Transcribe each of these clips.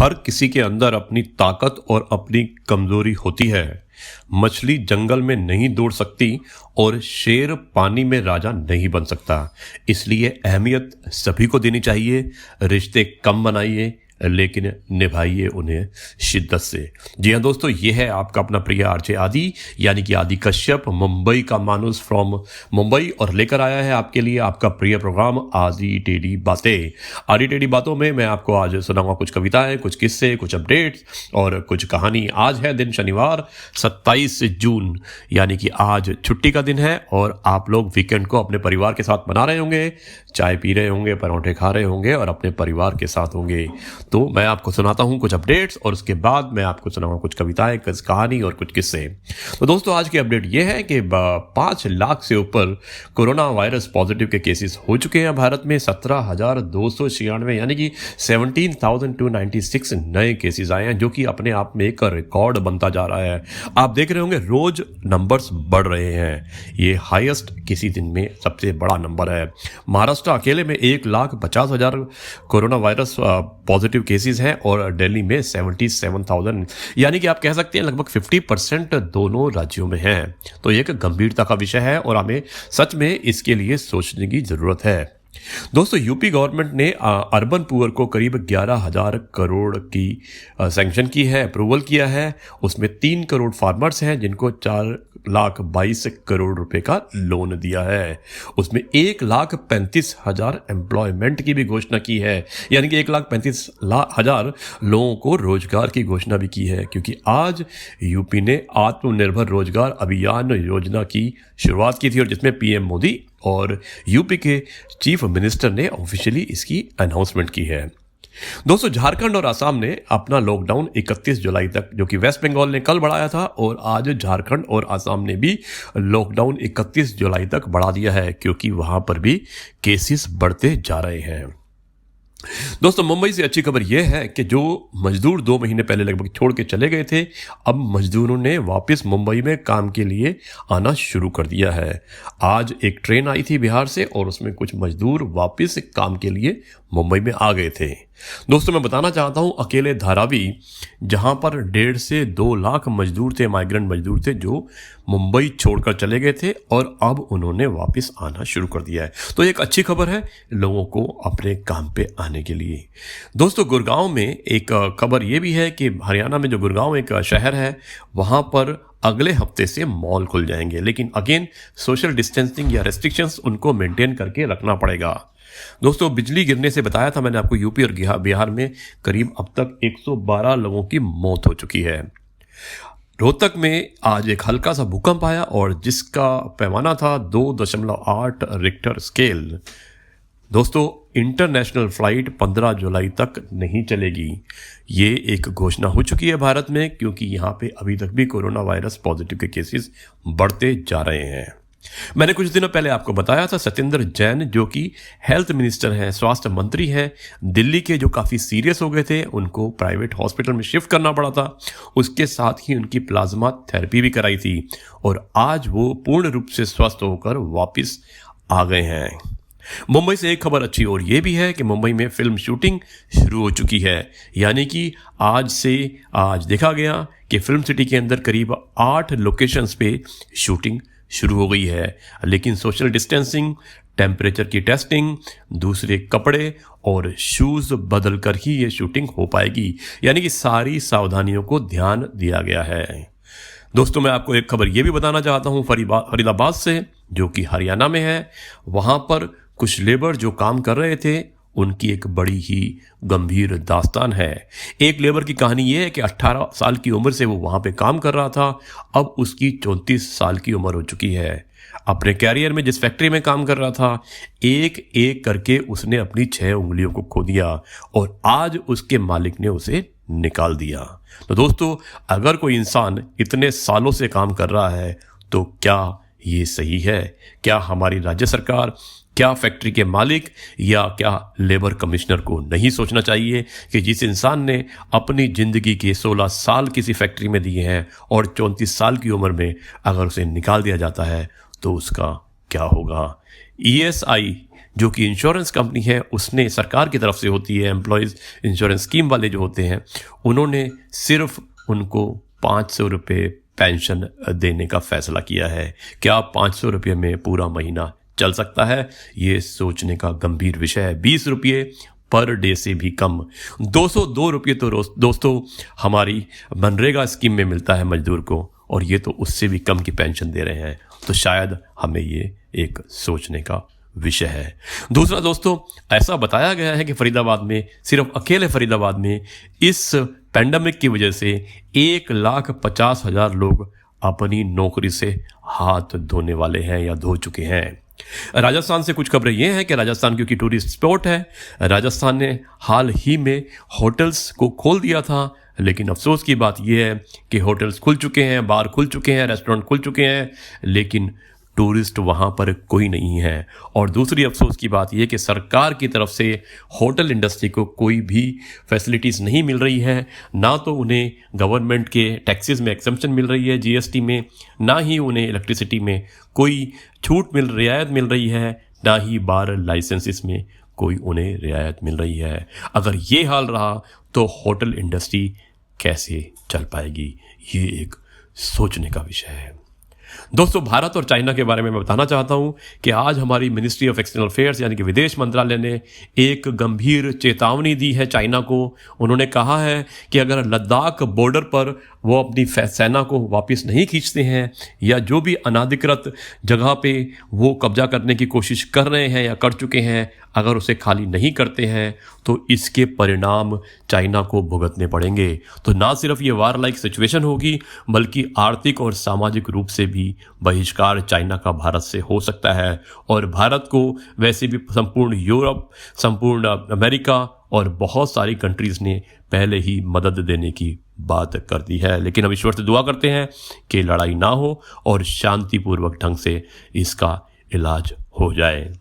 हर किसी के अंदर अपनी ताकत और अपनी कमजोरी होती है। मछली जंगल में नहीं दौड़ सकती और शेर पानी में राजा नहीं बन सकता। इसलिए अहमियत सभी को देनी चाहिए। रिश्ते कम बनाइए लेकिन निभाइए उन्हें शिद्दत से। जी हाँ दोस्तों, ये है आपका अपना प्रिय आरजे आदि, यानी कि आदि कश्यप, मुंबई का मानुस फ्रॉम मुंबई, और लेकर आया है आपके लिए आपका प्रिय प्रोग्राम आदि टेढ़ी बातें। आदि टेढ़ी बातों में मैं आपको आज सुनाऊंगा कुछ कविताएं, कुछ किस्से, कुछ अपडेट्स और कुछ कहानी। आज है दिन शनिवार 27 जून, यानी कि आज छुट्टी का दिन है और आप लोग वीकेंड को अपने परिवार के साथ मना रहे होंगे, चाय पी रहे होंगे, पराठे खा रहे होंगे और अपने परिवार के साथ होंगे। तो मैं आपको सुनाता हूं कुछ अपडेट्स और उसके बाद मैं आपको सुनाऊंगा कुछ कविताएं, कुछ कहानी और कुछ किस्से। तो दोस्तों, आज की अपडेट यह है कि 5 लाख से ऊपर कोरोना वायरस पॉजिटिव के केसेस हो चुके हैं भारत में। 17,296 यानी कि 17,296 नए केसेस आए हैं, जो कि अपने आप में एक रिकॉर्ड बनता जा रहा है। आप देख रहे होंगे रोज नंबर्स बढ़ रहे हैं। ये हाईएस्ट किसी दिन में सबसे बड़ा नंबर है। महाराष्ट्र अकेले में 1,50,000 कोरोना वायरस पॉजिटिव केसेस हैं और दिल्ली में 77,000, यानी कि आप कह सकते हैं लगभग 50% दोनों राज्यों में है। तो एक गंभीरता का विषय है और हमें सच में इसके लिए सोचने की जरूरत है। दोस्तों, यूपी गवर्नमेंट ने अर्बन पुअर को करीब 11,000 करोड़ की सैंक्शन की है, अप्रूवल किया है। उसमें 3 करोड़ फार्मर्स हैं जिनको 4,22 करोड़ रुपए का लोन दिया है। उसमें 1,35,000 एम्प्लॉयमेंट की भी घोषणा की है, यानी कि 1,35,000 लोगों को रोजगार की घोषणा भी की है, क्योंकि आज यूपी ने आत्मनिर्भर रोजगार अभियान योजना की शुरुआत की थी और जिसमें पीएम मोदी और यूपी के चीफ मिनिस्टर ने ऑफिशियली इसकी अनाउंसमेंट की है। दोस्तों, झारखंड और असम ने अपना लॉकडाउन 31 जुलाई तक, जो कि वेस्ट बंगाल ने कल बढ़ाया था, और आज झारखंड और असम ने भी लॉकडाउन 31 जुलाई तक बढ़ा दिया है, क्योंकि वहां पर भी केसेस बढ़ते जा रहे हैं। दोस्तों, मुंबई से अच्छी खबर यह है कि जो मजदूर 2 महीने पहले लगभग छोड़ के चले गए थे, अब मजदूरों ने वापस मुंबई में काम के लिए आना शुरू कर दिया है। आज एक ट्रेन आई थी बिहार से और उसमें कुछ मजदूर वापस काम के लिए मुंबई में आ गए थे। दोस्तों, मैं बताना चाहता हूं, अकेले धारावी, जहां पर 1.5 से 2 लाख मजदूर थे, माइग्रेंट मजदूर थे, जो मुंबई छोड़कर चले गए थे और अब उन्होंने वापस आना शुरू कर दिया है। तो एक अच्छी खबर है लोगों को अपने काम पे आने के लिए। दोस्तों, गुड़गांव में एक खबर ये भी है कि हरियाणा में जो गुड़गांव एक शहर है, वहां पर अगले हफ्ते से मॉल खुल जाएंगे, लेकिन अगेन सोशल डिस्टेंसिंग या रेस्ट्रिक्शंस उनको मेंटेन करके रखना पड़ेगा। दोस्तों, बिजली गिरने से बताया था मैंने आपको, यूपी और बिहार में करीब अब तक 112 लोगों की मौत हो चुकी है। रोहतक में आज एक हल्का सा भूकंप आया और जिसका पैमाना था 2.8 रिक्टर स्केल। दोस्तों, इंटरनेशनल फ्लाइट 15 जुलाई तक नहीं चलेगी। ये एक घोषणा हो चुकी है भारत में, क्योंकि यहाँ पे अभी तक भी कोरोना वायरस पॉजिटिव के केसेस बढ़ते जा रहे हैं। मैंने कुछ दिनों पहले आपको बताया था, सत्येंद्र जैन जो कि हेल्थ मिनिस्टर हैं, स्वास्थ्य मंत्री हैं, दिल्ली के, जो काफ़ी सीरियस हो गए थे, उनको प्राइवेट हॉस्पिटल में शिफ्ट करना पड़ा था। उसके साथ ही उनकी प्लाज्मा थेरेपी भी कराई थी और आज वो पूर्ण रूप से स्वस्थ होकर वापस आ गए हैं। मुंबई से एक खबर अच्छी और ये भी है कि मुंबई में फिल्म शूटिंग शुरू हो चुकी है, यानी कि आज देखा गया कि फिल्म सिटी के अंदर करीब 8 लोकेशंस पे शूटिंग शुरू हो गई है। लेकिन सोशल डिस्टेंसिंग, टेम्परेचर की टेस्टिंग, दूसरे कपड़े और शूज़ बदल कर ही ये शूटिंग हो पाएगी, यानी कि सारी सावधानियों को ध्यान दिया गया है। दोस्तों, मैं आपको एक खबर ये भी बताना चाहता हूँ फरीदाबाद से, जो कि हरियाणा में है। वहाँ पर कुछ लेबर जो काम कर रहे थे, उनकी एक बड़ी ही गंभीर दास्तान है। एक लेबर की कहानी यह है कि 18 साल की उम्र से वो वहाँ पे काम कर रहा था, अब उसकी 34 साल की उम्र हो चुकी है। अपने कैरियर में जिस फैक्ट्री में काम कर रहा था, एक एक करके उसने अपनी 6 उंगलियों को खो दिया और आज उसके मालिक ने उसे निकाल दिया। तो दोस्तों, अगर कोई इंसान इतने सालों से काम कर रहा है तो क्या ये सही है? क्या हमारी राज्य सरकार, क्या फैक्ट्री के मालिक या क्या लेबर कमिश्नर को नहीं सोचना चाहिए कि जिस इंसान ने अपनी ज़िंदगी के 16 साल किसी फैक्ट्री में दिए हैं और 34 साल की उम्र में अगर उसे निकाल दिया जाता है तो उसका क्या होगा? ईएसआई जो कि इंश्योरेंस कंपनी है उसने सरकार की तरफ से होती है, एम्प्लॉयज़ इंश्योरेंस स्कीम वाले जो होते हैं उन्होंने सिर्फ उनको 500 रुपये पेंशन देने का फैसला किया है। क्या 500 रुपये में पूरा महीना चल सकता है? ये सोचने का गंभीर विषय है। 20 रुपये पर डे से भी कम, 202 रुपये तो दोस्तों हमारी मनरेगा स्कीम में मिलता है मजदूर को, और ये तो उससे भी कम की पेंशन दे रहे हैं। तो शायद हमें ये एक सोचने का विषय है। दूसरा दोस्तों, ऐसा बताया गया है कि फरीदाबाद में, सिर्फ अकेले फरीदाबाद में इस पैंडेमिक की वजह से 1,50,000 लोग अपनी नौकरी से हाथ धोने वाले हैं या धो चुके हैं। राजस्थान से कुछ खबरें ये हैं कि राजस्थान क्योंकि टूरिस्ट स्पॉट है, राजस्थान ने हाल ही में होटल्स को खोल दिया था, लेकिन अफसोस की बात यह है कि होटल्स खुल चुके हैं, बार खुल चुके हैं, रेस्टोरेंट खुल चुके हैं, लेकिन टूरिस्ट वहाँ पर कोई नहीं है। और दूसरी अफसोस की बात यह कि सरकार की तरफ से होटल इंडस्ट्री को कोई भी फैसिलिटीज़ नहीं मिल रही है, ना तो उन्हें गवर्नमेंट के टैक्सेस में एक्सेम्पशन मिल रही है जीएसटी में, ना ही उन्हें इलेक्ट्रिसिटी में कोई रियायत मिल रही है, ना ही बार लाइसेंसेस में कोई उन्हें रियायत मिल रही है। अगर ये हाल रहा तो होटल इंडस्ट्री कैसे चल पाएगी? ये एक सोचने का विषय है। दोस्तों, भारत और चाइना के बारे में मैं बताना चाहता हूं कि आज हमारी मिनिस्ट्री ऑफ एक्सटर्नल अफेयर्स यानी कि विदेश मंत्रालय ने एक गंभीर चेतावनी दी है चाइना को। उन्होंने कहा है कि अगर लद्दाख बॉर्डर पर वो अपनी सेना को वापस नहीं खींचते हैं या जो भी अनाधिकृत जगह पे वो कब्जा करने की कोशिश कर रहे हैं या कर चुके हैं, अगर उसे खाली नहीं करते हैं तो इसके परिणाम चाइना को भुगतने पड़ेंगे। तो ना सिर्फ ये वार लाइक सिचुएशन होगी, बल्कि आर्थिक और सामाजिक रूप से भी बहिष्कार चाइना का भारत से हो सकता है। और भारत को वैसे भी संपूर्ण यूरोप, संपूर्ण अमेरिका और बहुत सारी कंट्रीज़ ने पहले ही मदद देने की बात कर दी है। लेकिन हम ईश्वर से दुआ करते हैं कि लड़ाई ना हो और शांतिपूर्वक ढंग से इसका इलाज हो जाए।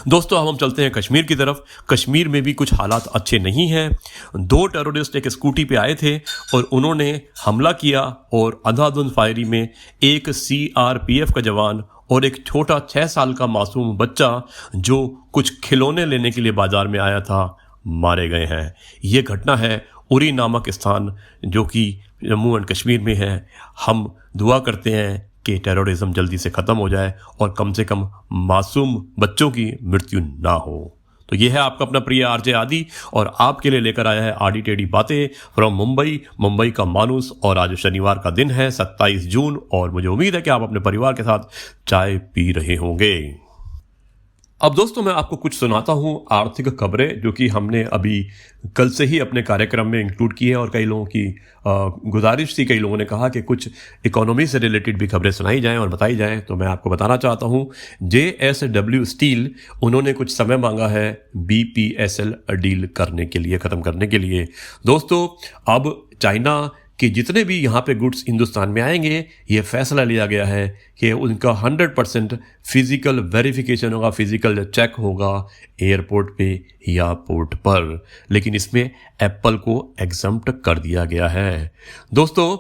दोस्तों, अब हम चलते हैं कश्मीर की तरफ। कश्मीर में भी कुछ हालात अच्छे नहीं हैं। 2 टेररिस्ट एक स्कूटी पे आए थे और उन्होंने हमला किया और अंधाधुंध फायरिंग में एक सीआरपीएफ का जवान और एक छोटा 6 साल का मासूम बच्चा जो कुछ खिलौने लेने के लिए बाजार में आया था, मारे गए हैं। ये घटना है उरी नामक स्थान जो कि जम्मू एंड कश्मीर में है। हम दुआ करते हैं कि टेररिज्म जल्दी से ख़त्म हो जाए और कम से कम मासूम बच्चों की मृत्यु ना हो। तो ये है आपका अपना प्रिय आरजे आदि, और आपके लिए लेकर आया है आड़ी टेढ़ी बातें फ्रॉम मुंबई का मानुस। और आज शनिवार का दिन है 27 जून, और मुझे उम्मीद है कि आप अपने परिवार के साथ चाय पी रहे होंगे। अब दोस्तों, मैं आपको कुछ सुनाता हूं आर्थिक खबरें जो कि हमने अभी कल से ही अपने कार्यक्रम में इंक्लूड की है, और कई लोगों की गुजारिश थी, कई लोगों ने कहा कि कुछ इकोनॉमी से रिलेटेड भी खबरें सुनाई जाएं और बताई जाएं। तो मैं आपको बताना चाहता हूं, JSW स्टील उन्होंने कुछ समय मांगा है BPSL डील करने के लिए, ख़त्म करने के लिए। दोस्तों, अब चाइना कि जितने भी यहाँ पे गुड्स हिंदुस्तान में आएंगे, ये फैसला लिया गया है कि उनका 100% फिजिकल वेरिफिकेशन होगा, फिजिकल चेक होगा एयरपोर्ट पे या पोर्ट पर। लेकिन इसमें एप्पल को एग्जम्प्ट कर दिया गया है। दोस्तों,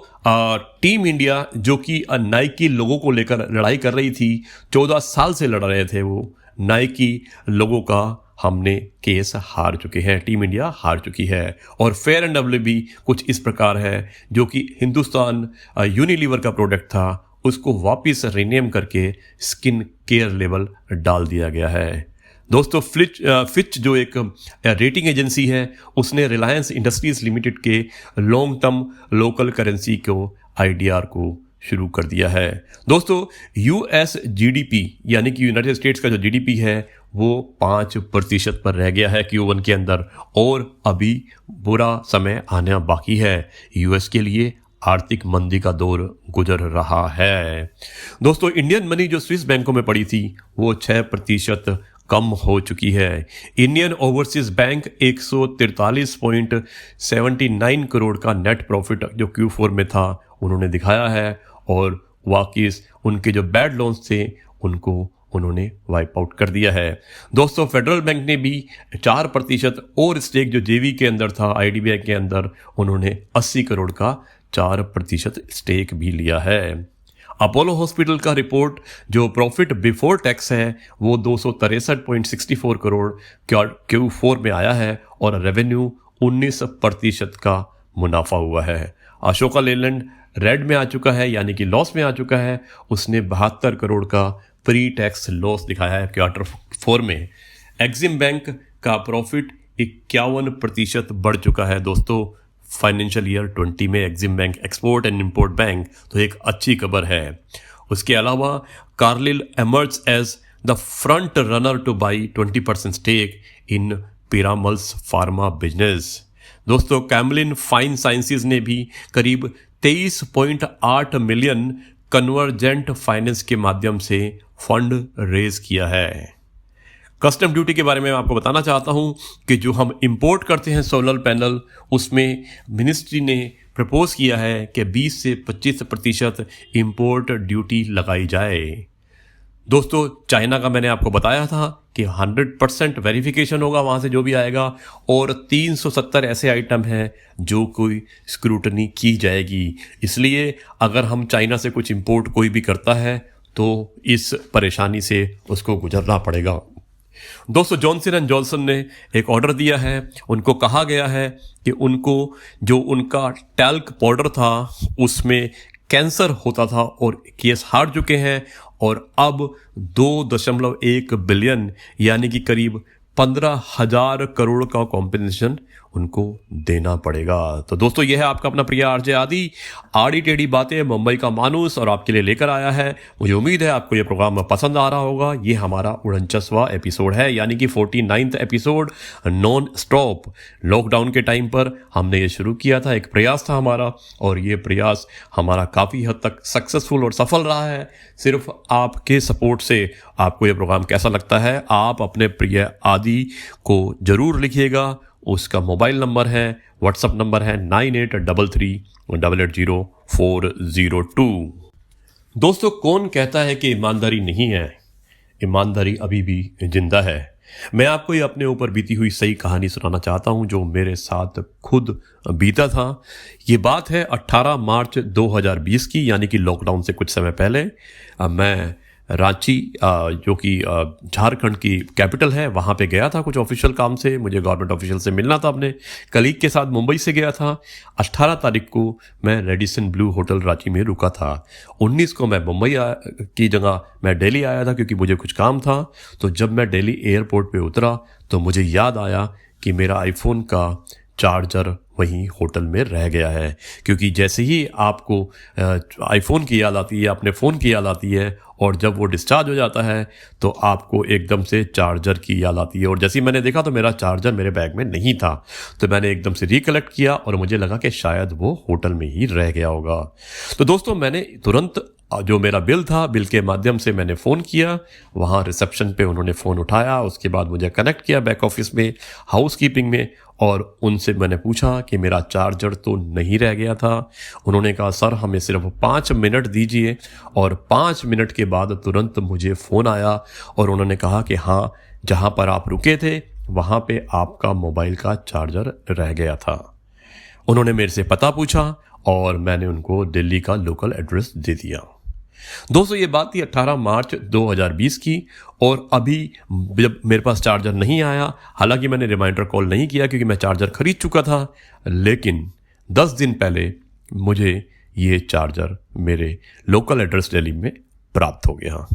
टीम इंडिया जो कि नाइकी लोगों को लेकर लड़ाई कर रही थी, 14 साल से लड़ रहे थे वो, नाइकी लोगों का हमने केस हार चुके हैं, टीम इंडिया हार चुकी है। और फेयर एंड लवली भी कुछ इस प्रकार है, जो कि हिंदुस्तान यूनिलीवर का प्रोडक्ट था, उसको वापस रीनेम करके स्किन केयर लेबल डाल दिया गया है। दोस्तों, फिच जो एक रेटिंग एजेंसी है, उसने रिलायंस इंडस्ट्रीज लिमिटेड के लॉन्ग टर्म लोकल करेंसी को IDR को शुरू कर दिया है। दोस्तों, US GDP यानी कि यूनाइटेड स्टेट्स का जो GDP है वो 5% पर रह गया है Q1 के अंदर, और अभी बुरा समय आना बाकी है। US के लिए आर्थिक मंदी का दौर गुजर रहा है। दोस्तों, इंडियन मनी जो स्विस बैंकों में पड़ी थी वो 6% कम हो चुकी है। इंडियन ओवरसीज बैंक 143.79 करोड़ का नेट प्रॉफिट जो Q4 में था उन्होंने दिखाया है, और वाकिस उनके जो बैड लोन्स थे उनको उन्होंने वाइप आउट कर दिया है। दोस्तों, फेडरल बैंक ने भी 4% और स्टेक जो जेवी के अंदर था, IDBI के अंदर, उन्होंने 80 करोड़ का 4% स्टेक भी लिया है। अपोलो हॉस्पिटल का रिपोर्ट जो प्रॉफिट बिफोर टैक्स है वो 263.64 करोड़ Q4 में आया है और रेवेन्यू 19% का मुनाफा हुआ है। अशोका लेलैंड रेड में आ चुका है, यानी कि लॉस में आ चुका है। उसने 72 करोड़ का प्री टैक्स लॉस दिखाया है Q4 में। एक्सिम बैंक का प्रॉफिट 51% बढ़ चुका है दोस्तों फाइनेंशियल ईयर 20 में। Exim bank export and import bank तो एक अच्छी खबर है। उसके अलावा Carlyle emerge as the front runner to buy 20% stake in Piramal's pharma business. दोस्तों कैमलिन फाइन साइंसेज ने भी करीब 23.8 मिलियन कन्वर्जेंट फाइनेंस के माध्यम से फंड रेज किया है। कस्टम ड्यूटी के बारे में मैं आपको बताना चाहता हूं कि जो हम इंपोर्ट करते हैं सोलर पैनल, उसमें मिनिस्ट्री ने प्रपोज किया है कि 20 से 25% इंपोर्ट ड्यूटी लगाई जाए। दोस्तों चाइना का मैंने आपको बताया था कि 100% वेरिफिकेशन होगा वहाँ से जो भी आएगा, और 370 ऐसे आइटम हैं जो कोई स्क्रूटनी की जाएगी। इसलिए अगर हम चाइना से कुछ इंपोर्ट कोई भी करता है तो इस परेशानी से उसको गुजरना पड़ेगा। दोस्तों जॉनसन एंड जॉनसन ने एक ऑर्डर दिया है। उनको कहा गया है कि उनको जो उनका टैल्क पाउडर था उसमें कैंसर होता था और केस हार चुके हैं, और अब 2.1 बिलियन यानी कि करीब 15,000 करोड़ का कॉम्पेंसेशन उनको देना पड़ेगा। तो दोस्तों यह है आपका अपना प्रिय आरजे आदि, आड़ी टेढ़ी बातें मुंबई का मानूस और आपके लिए लेकर आया है। मुझे उम्मीद है आपको यह प्रोग्राम पसंद आ रहा होगा। ये हमारा 49वां एपिसोड है, यानी कि 49th episode non stop. Lockdown के टाइम पर हमने ये शुरू किया था, एक प्रयास था हमारा, और ये प्रयास हमारा काफ़ी हद तक सक्सेसफुल और सफल रहा है सिर्फ आपके सपोर्ट से। आपको ये प्रोग्राम कैसा लगता है आप अपने प्रिय आदि को ज़रूर लिखिएगा। उसका मोबाइल नंबर है, व्हाट्सएप नंबर है 9833880402। दोस्तों कौन कहता है कि ईमानदारी नहीं है? ईमानदारी अभी भी जिंदा है। मैं आपको ये अपने ऊपर बीती हुई सही कहानी सुनाना चाहता हूँ जो मेरे साथ खुद बीता था। ये बात है 18 मार्च 2020 की, यानी कि लॉकडाउन से कुछ समय पहले। मैं रांची जो कि झारखंड की कैपिटल है वहाँ पे गया था कुछ ऑफिशियल काम से। मुझे गवर्नमेंट ऑफिशियल से मिलना था, अपने कलीग के साथ मुंबई से गया था। 18 तारीख को मैं रेडिसन ब्लू होटल रांची में रुका था। 19 को मैं मुंबई की जगह मैं दिल्ली आया था क्योंकि मुझे कुछ काम था। तो जब मैं दिल्ली एयरपोर्ट पे उतरा तो मुझे याद आया कि मेरा आईफोन का चार्जर वहीं होटल में रह गया है। क्योंकि जैसे ही आपको आईफोन की याद आती है, अपने फ़ोन की याद आती है, और जब वो डिस्चार्ज हो जाता है तो आपको एकदम से चार्जर की याद आती है। और जैसे ही मैंने देखा तो मेरा चार्जर मेरे बैग में नहीं था। तो मैंने एकदम से रिकलेक्ट किया और मुझे लगा कि शायद वो होटल में ही रह गया होगा। तो दोस्तों मैंने तुरंत जो मेरा बिल था, बिल के माध्यम से मैंने फ़ोन किया। वहाँ रिसेप्शन पे उन्होंने फ़ोन उठाया, उसके बाद मुझे कनेक्ट किया बैक ऑफिस में, हाउस कीपिंग में, और उनसे मैंने पूछा कि मेरा चार्जर तो नहीं रह गया था। उन्होंने कहा सर हमें सिर्फ 5 मिनट दीजिए, और 5 मिनट के बाद तुरंत मुझे फ़ोन आया और उन्होंने कहा कि हाँ, जहाँ पर आप रुके थे वहाँ पे आपका मोबाइल का चार्जर रह गया था। उन्होंने मेरे से पता पूछा और मैंने उनको दिल्ली का लोकल एड्रेस दे दिया। दोस्तों ये बात थी 18 मार्च 2020 की, और अभी जब मेरे पास चार्जर नहीं आया, हालांकि मैंने रिमाइंडर कॉल नहीं किया क्योंकि मैं चार्जर खरीद चुका था, लेकिन 10 दिन पहले मुझे ये चार्जर मेरे लोकल एड्रेस दिल्ली में प्राप्त हो गया।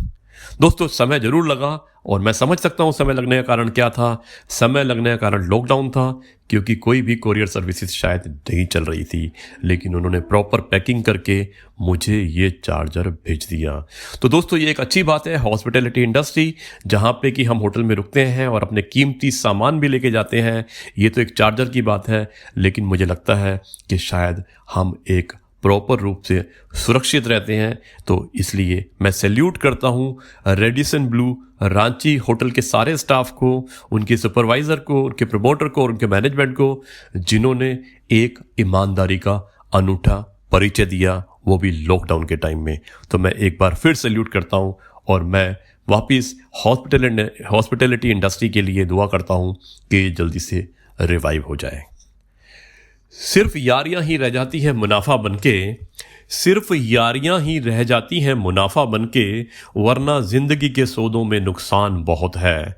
दोस्तों समय जरूर लगा, और मैं समझ सकता हूँ समय लगने का कारण क्या था। समय लगने का कारण लॉकडाउन था, क्योंकि कोई भी कोरियर सर्विसेज शायद नहीं चल रही थी, लेकिन उन्होंने प्रॉपर पैकिंग करके मुझे ये चार्जर भेज दिया। तो दोस्तों ये एक अच्छी बात है हॉस्पिटैलिटी इंडस्ट्री, जहाँ पे कि हम होटल में रुकते हैं और अपने कीमती सामान भी लेके जाते हैं। ये तो एक चार्जर की बात है, लेकिन मुझे लगता है कि शायद हम एक प्रॉपर रूप से सुरक्षित रहते हैं। तो इसलिए मैं सैल्यूट करता हूँ रेडिसन ब्लू रांची होटल के सारे स्टाफ को, उनके सुपरवाइज़र को, उनके प्रमोटर को और उनके मैनेजमेंट को, जिन्होंने एक ईमानदारी का अनूठा परिचय दिया, वो भी लॉकडाउन के टाइम में। तो मैं एक बार फिर सैल्यूट करता हूँ, और मैं वापस हॉस्पिटैलिटी इंडस्ट्री के लिए दुआ करता हूँ कि जल्दी से रिवाइव हो जाए। सिर्फ यारियां ही रह जाती है मुनाफा बनके, सिर्फ यारियां ही रह जाती हैं मुनाफा बनके, वरना जिंदगी के सौदों में नुकसान बहुत है।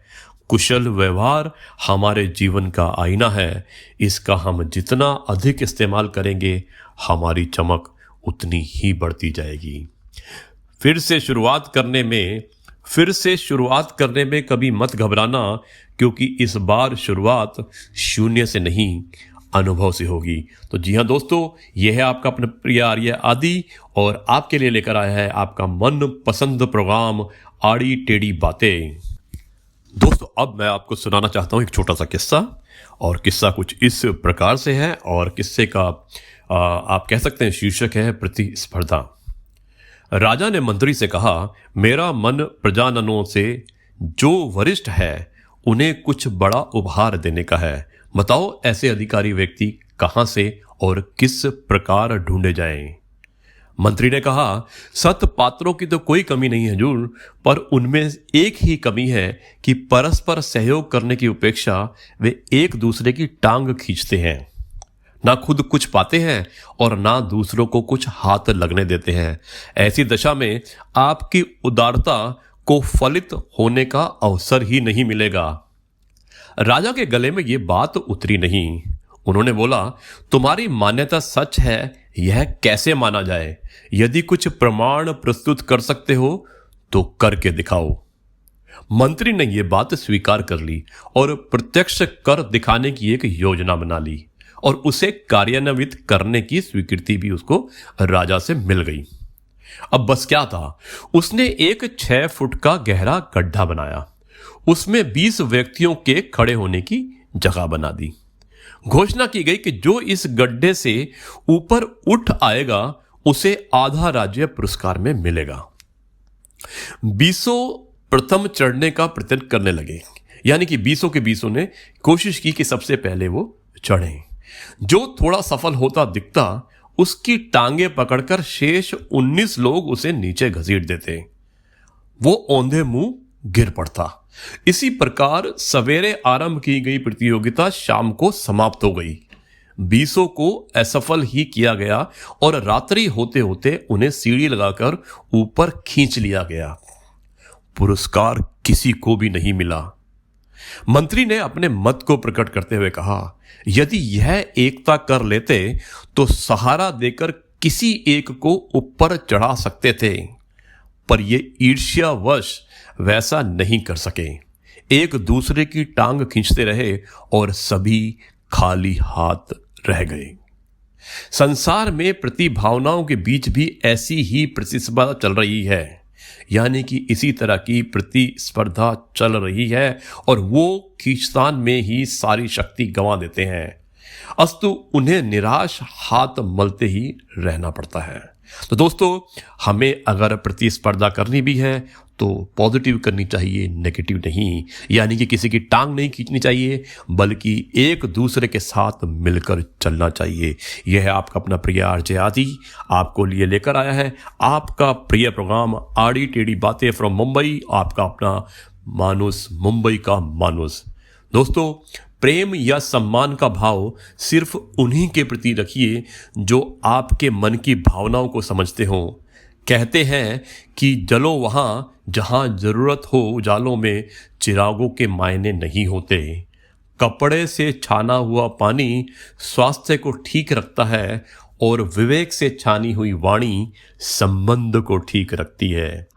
कुशल व्यवहार हमारे जीवन का आईना है, इसका हम जितना अधिक इस्तेमाल करेंगे हमारी चमक उतनी ही बढ़ती जाएगी। फिर से शुरुआत करने में कभी मत घबराना, क्योंकि इस बार शुरुआत शून्य से नहीं, अनुभव से होगी। तो जी हाँ दोस्तों, यह है आपका अपना प्रिय आर्य आदि, और आपके लिए लेकर आया है आपका मन पसंद प्रोग्राम आड़ी टेढ़ी बातें। दोस्तों, अब मैं आपको सुनाना चाहता हूं एक छोटा सा किस्सा, और किस्सा कुछ इस प्रकार से है, और किस्से का आप कह सकते हैं शीर्षक है प्रतिस्पर्धा। राजा ने मंत्री से कहा, मेरा मन प्रजाजनों से जो वरिष्ठ है उन्हें कुछ बड़ा उपहार देने का है। बताओ ऐसे अधिकारी व्यक्ति कहां से और किस प्रकार ढूंढे जाएं? मंत्री ने कहा, सत पात्रों की तो कोई कमी नहीं है हुजूर, पर उनमें एक ही कमी है कि परस्पर सहयोग करने की उपेक्षा वे एक दूसरे की टांग खींचते हैं। ना खुद कुछ पाते हैं और ना दूसरों को कुछ हाथ लगने देते हैं। ऐसी दशा में आपकी उदारता को फलित होने का अवसर ही नहीं मिलेगा। राजा के गले में यह बात उतरी नहीं। उन्होंने बोला, तुम्हारी मान्यता सच है, यह कैसे माना जाए? यदि कुछ प्रमाण प्रस्तुत कर सकते हो तो करके दिखाओ। मंत्री ने यह बात स्वीकार कर ली और प्रत्यक्ष कर दिखाने की एक योजना बना ली, और उसे कार्यान्वित करने की स्वीकृति भी उसको राजा से मिल गई। अब बस क्या था, उसने एक 6 फुट का गहरा गड्ढा बनाया, उसमें 20 व्यक्तियों के खड़े होने की जगह बना दी। घोषणा की गई कि जो इस गड्ढे से ऊपर उठ आएगा उसे आधा राज्य पुरस्कार में मिलेगा। 20 प्रथम चढ़ने का प्रयत्न करने लगे, यानी कि 20 के 20 ने कोशिश की कि सबसे पहले वो चढ़े। जो थोड़ा सफल होता दिखता उसकी टांगे पकड़कर शेष 19 लोग उसे नीचे घसीट देते, वो औंधे मुंह गिर पड़ता। इसी प्रकार सवेरे आरंभ की गई प्रतियोगिता शाम को समाप्त हो गई। 20 को असफल ही किया गया और रात्रि होते होते उन्हें सीढ़ी लगाकर ऊपर खींच लिया गया। पुरस्कार किसी को भी नहीं मिला। मंत्री ने अपने मत को प्रकट करते हुए कहा, यदि यह एकता कर लेते तो सहारा देकर किसी एक को ऊपर चढ़ा सकते थे, पर ये ईर्ष्यावश वैसा नहीं कर सके। एक दूसरे की टांग खींचते रहे और सभी खाली हाथ रह गए। संसार में प्रतिभावनाओं के बीच भी ऐसी ही प्रतिस्पर्धा चल रही है, यानी कि इसी तरह की प्रतिस्पर्धा चल रही है, और वो खींचतान में ही सारी शक्ति गंवा देते हैं। अस्तु उन्हें निराश हाथ मलते ही रहना पड़ता है। तो दोस्तों, हमें अगर प्रतिस्पर्धा करनी भी है तो पॉजिटिव करनी चाहिए, नेगेटिव नहीं। यानी कि किसी की टांग नहीं खींचनी चाहिए, बल्कि एक दूसरे के साथ मिलकर चलना चाहिए। यह है आपका अपना प्रिय आरजे आदि आपको लिए लेकर आया है आपका प्रिय प्रोग्राम आड़ी टेढ़ी बातें फ्रॉम मुंबई, आपका अपना मानुस, मुंबई का मानुस। दोस्तों, प्रेम या सम्मान का भाव सिर्फ उन्हीं के प्रति रखिए जो आपके मन की भावनाओं को समझते हों। कहते हैं कि जलो वहां जहां जरूरत हो, उजालों में चिरागों के मायने नहीं होते। कपड़े से छाना हुआ पानी स्वास्थ्य को ठीक रखता है, और विवेक से छानी हुई वाणी संबंध को ठीक रखती है।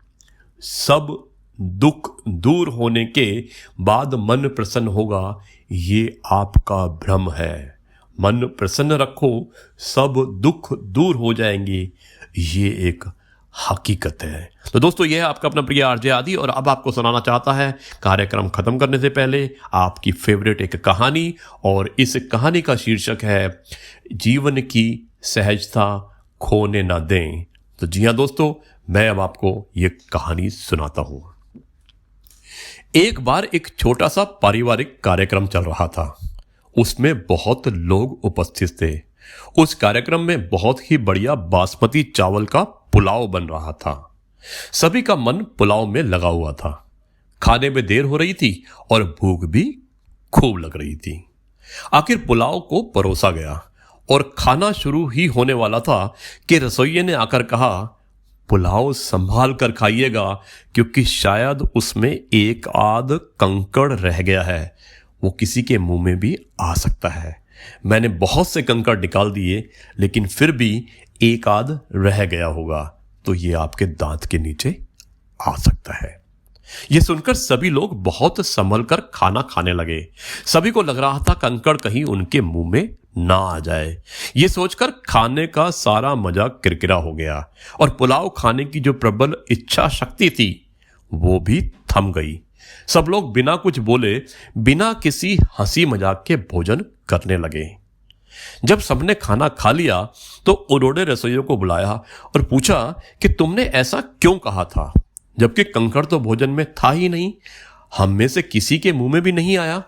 सब दुख दूर होने के बाद मन प्रसन्न होगा, ये आपका भ्रम है। मन प्रसन्न रखो, सब दुख दूर हो जाएंगे, ये एक हकीकत है। तो दोस्तों, यह है आपका अपना प्रिय आरजे आदि, और अब आपको सुनाना चाहता है कार्यक्रम खत्म करने से पहले आपकी फेवरेट एक कहानी, और इस कहानी का शीर्षक है जीवन की सहजता खोने ना दें। तो जी हाँ दोस्तों, मैं अब आपको ये कहानी सुनाता हूं। एक बार एक छोटा सा पारिवारिक कार्यक्रम चल रहा था। उसमें बहुत लोग उपस्थित थे। उस कार्यक्रम में बहुत ही बढ़िया बासमती चावल का पुलाव बन रहा था। सभी का मन पुलाव में लगा हुआ था। खाने में देर हो रही थी और भूख भी खूब लग रही थी। आखिर पुलाव को परोसा गया और खाना शुरू ही होने वाला था कि रसोइये ने आकर कहा, पुलाव संभाल कर खाइएगा क्योंकि शायद उसमें एक आध कंकड़ रह गया है, वो किसी के मुंह में भी आ सकता है। मैंने बहुत से कंकड़ निकाल दिए लेकिन फिर भी एक आध रह गया होगा, तो ये आपके दांत के नीचे आ सकता है। यह सुनकर सभी लोग बहुत संभल कर खाना खाने लगे। सभी को लग रहा था कंकड़ कहीं उनके मुंह में ना आ जाए। ये सोचकर खाने का सारा मजा किरकिरा हो गया और पुलाव खाने की जो प्रबल इच्छा शक्ति थी वो भी थम गई। सब लोग बिना कुछ बोले, बिना किसी हंसी मजाक के भोजन करने लगे। जब सबने खाना खा लिया तो उन्होंने रसोइयों को बुलाया और पूछा कि तुमने ऐसा क्यों कहा था, जबकि कंकड़ तो भोजन में था ही नहीं, हम में से किसी के मुंह में भी नहीं आया।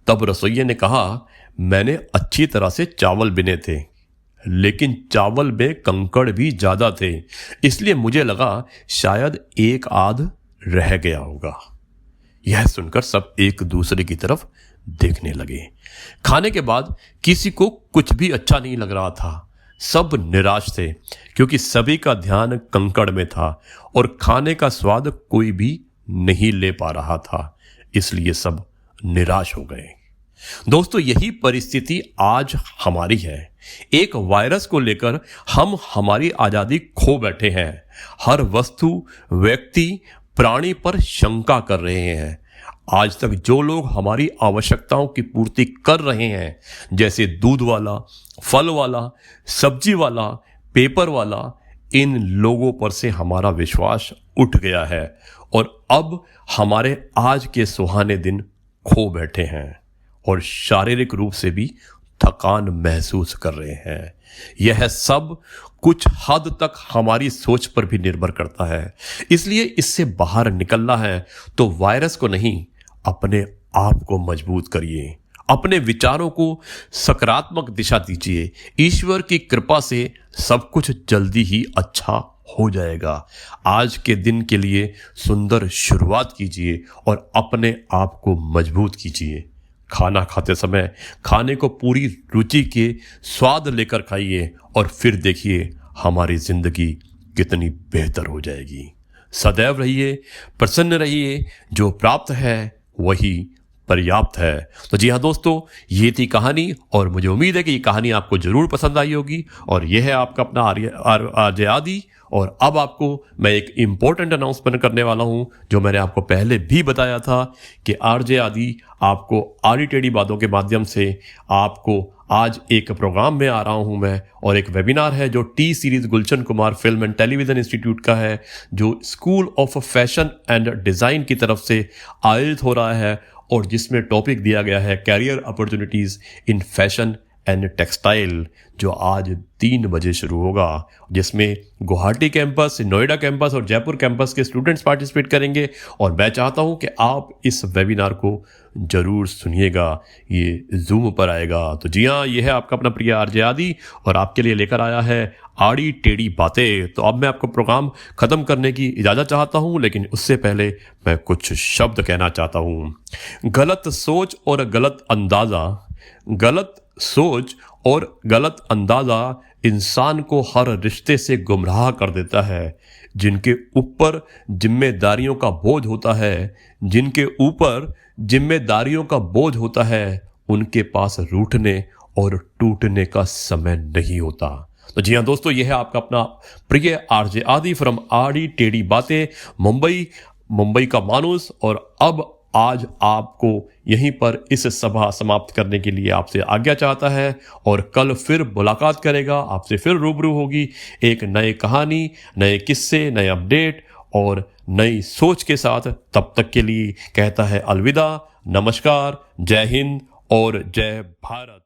तब रसोइये ने कहा, मैंने अच्छी तरह से चावल बिने थे लेकिन चावल में कंकड़ भी ज्यादा थे, इसलिए मुझे लगा शायद एक आध रह गया होगा। यह सुनकर सब एक दूसरे की तरफ देखने लगे। खाने के बाद किसी को कुछ भी अच्छा नहीं लग रहा था। सब निराश थे क्योंकि सभी का ध्यान कंकड़ में था और खाने का स्वाद कोई भी नहीं ले पा रहा था, इसलिए सब निराश हो गए। दोस्तों, यही परिस्थिति आज हमारी है। एक वायरस को लेकर हम हमारी आजादी खो बैठे हैं। हर वस्तु, व्यक्ति, प्राणी पर शंका कर रहे हैं। आज तक जो लोग हमारी आवश्यकताओं की पूर्ति कर रहे हैं, जैसे दूध वाला, फल वाला, सब्जी वाला, पेपर वाला, इन लोगों पर से हमारा विश्वास उठ गया है और अब हमारे आज के सुहाने दिन खो बैठे हैं और शारीरिक रूप से भी थकान महसूस कर रहे हैं। यह सब कुछ हद तक हमारी सोच पर भी निर्भर करता है। इसलिए इससे बाहर निकलना है तो वायरस को नहीं, अपने आप को मजबूत करिए, अपने विचारों को सकारात्मक दिशा दीजिए। ईश्वर की कृपा से सब कुछ जल्दी ही अच्छा हो जाएगा। आज के दिन के लिए सुंदर शुरुआत कीजिए और अपने आप को मजबूत कीजिए। खाना खाते समय खाने को पूरी रुचि के स्वाद लेकर खाइए और फिर देखिए हमारी जिंदगी कितनी बेहतर हो जाएगी। सदैव रहिए, प्रसन्न रहिए, जो प्राप्त है वही पर्याप्त है। तो जी हाँ दोस्तों, ये थी कहानी और मुझे उम्मीद है कि ये कहानी आपको जरूर पसंद आई होगी। और यह है आपका अपना आरजे आदि। और अब आपको मैं एक इम्पोर्टेंट अनाउंसमेंट करने वाला हूं, जो मैंने आपको पहले भी बताया था कि आरजे आदि आपको आड़ी टेढ़ी बातों के माध्यम से आपको आज एक प्रोग्राम में आ रहा हूं मैं, और एक वेबिनार है जो T series Gulshan Kumar film and television institute का है, जो school of fashion and design की तरफ से आयोजित हो रहा है और जिसमें टॉपिक दिया गया है career opportunities in fashion and textile, जो आज 3 बजे शुरू होगा, जिसमें गुवाहाटी कैंपस, नोएडा कैंपस और जयपुर कैंपस के स्टूडेंट्स पार्टिसिपेट करेंगे। और मैं चाहता हूं कि आप इस वेबिनार को जरूर सुनिएगा, ये जूम पर आएगा। तो जी हाँ, ये है आपका अपना प्रिय आरजे आदि और आपके लिए लेकर आया है आड़ी टेढ़ी बातें। तो अब मैं आपको प्रोग्राम खत्म करने की इजाजत चाहता हूं, लेकिन उससे पहले मैं कुछ शब्द कहना चाहता हूं। गलत सोच और गलत अंदाजा, गलत सोच और गलत अंदाजा इंसान को हर रिश्ते से गुमराह कर देता है। जिनके ऊपर जिम्मेदारियों का बोझ होता है, जिनके ऊपर जिम्मेदारियों का बोझ होता है, उनके पास रूठने और टूटने का समय नहीं होता। तो जी हाँ दोस्तों, यह है आपका अपना प्रिय आरजे आदि फ्रॉम आड़ी टेढ़ी बातें, मुंबई का मानुस। और अब आज आपको यहीं पर इस सभा समाप्त करने के लिए आपसे आज्ञा चाहता है और कल फिर मुलाकात करेगा, आपसे फिर रूबरू होगी एक नई कहानी, नए किस्से, नए अपडेट और नई सोच के साथ। तब तक के लिए कहता है अलविदा, नमस्कार, जय हिंद और जय भारत।